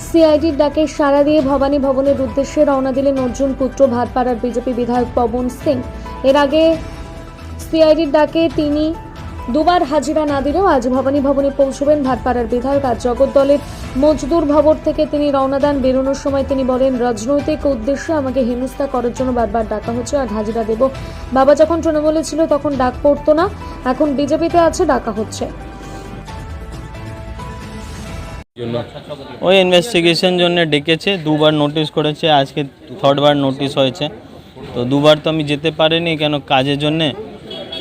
সিআইডির ডাকে সাড়া দিয়ে ভবানী ভবনের উদ্দেশ্যে রওনা দিলেন অর্জুন পুত্র ভাটপাড়ার বিজেপি বিধায়ক পবন সিং। এর আগে সিআইডির ডাকে তিনি দুবার হাজিরা না দিলেও আজ ভবানী ভবনে পৌঁছবেন ভাটপাড়ার বিধায়ক। আজ জগদ্দলের মজদুর ভবন থেকে তিনি রওনা দেন। বেরোনোর সময় তিনি বলেন, রাজনৈতিক উদ্দেশ্যে আমাকে হেনস্থা করার জন্য বারবার ডাকা হচ্ছে আর হাজিরা দেব। বাবা যখন তৃণমূলে ছিল তখন ডাক পড়তো না, এখন বিজেপিতে আছে, ডাকা হচ্ছে। ওই ইনভেস্টিগেশন জন্য ডেকেছে, দুবার নোটিশ করেছে, আজকে থার্ডবার নোটিশ হয়েছে। তো দুবার তো আমি যেতে পারিনি কেন কাজের জন্য,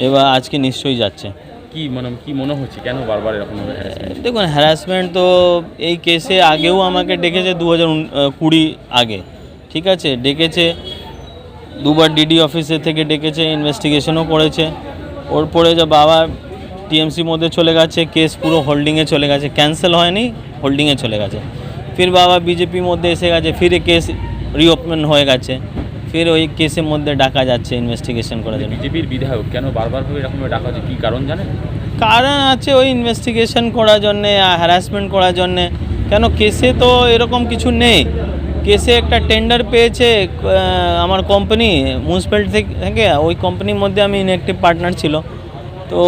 এবার আজকে নিশ্চয়ই যাচ্ছে। কি মনে হচ্ছে কেন বারবার এরকম? দেখুন, হ্যারাসমেন্ট তো এই কেসে আগেও আমাকে ডেকেছে 2020 আগে, ঠিক আছে, ডেকেছে দুবার, ডিডি অফিসের থেকে ডেকেছে, ইনভেস্টিগেশনও করেছে। ওর পরে যে বাবা টিএমসি মধ্যে চলে গেছে, কেস পুরো হোল্ডিংয়ে চলে গেছে, ক্যান্সেল হয়নি, হোল্ডিংয়ে চলে গেছে। ফির বাবা বিজেপির মধ্যে এসে গেছে, ফির কেস রিওপেন হয়ে গেছে, ফির ওই কেসের মধ্যে ডাকা যাচ্ছে ইনভেস্টিগেশন করার জন্য। বিজেপির বিধায়ক কেন বারবার এরকমভাবে ডাকা হচ্ছে, কী কারণ জানেন? কারণ আছে ওই ইনভেস্টিগেশন করার জন্যে, হ্যারাসমেন্ট করার জন্যে। কেন কেসে তো এরকম কিছু নেই, কেসে একটা টেন্ডার পেয়েছে আমার কোম্পানি মিউনিসিপ্যালিটি থেকে, ওই কোম্পানির মধ্যে আমি ইনঅ্যাক্টিভ পার্টনার ছিল। তো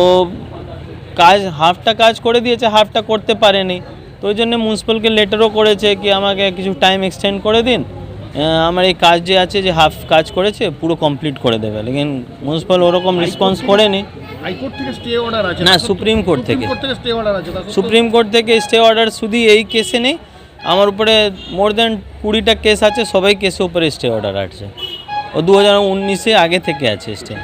কাজ হাফটা কাজ করে দিয়েছে, হাফটা করতে পারেনি। তো ওই জন্য মিউনিসিপ্যালকে লেটারও করেছে কি আমাকে কিছু টাইম এক্সটেন্ড করে দিন, আমার এই কাজ যে আছে যে হাফ কাজ করেছে পুরো কমপ্লিট করে দেবে। লেকিন মিউনিসিপ্যাল ওরকম রেসপন্স করেনি। হাইকোর্ট থেকে স্টে অর্ডার আছে না, সুপ্রিম কোর্ট থেকে স্টে অর্ডার আছে। সুপ্রিম কোর্ট থেকে স্টে অর্ডার শুধু এই কেসে নেই, আমার উপরে মোর দেন 20টা কেস আছে, সবাই কেসের উপরে স্টে অর্ডার আছে। ও 2019 আগে থেকে আছে স্টে।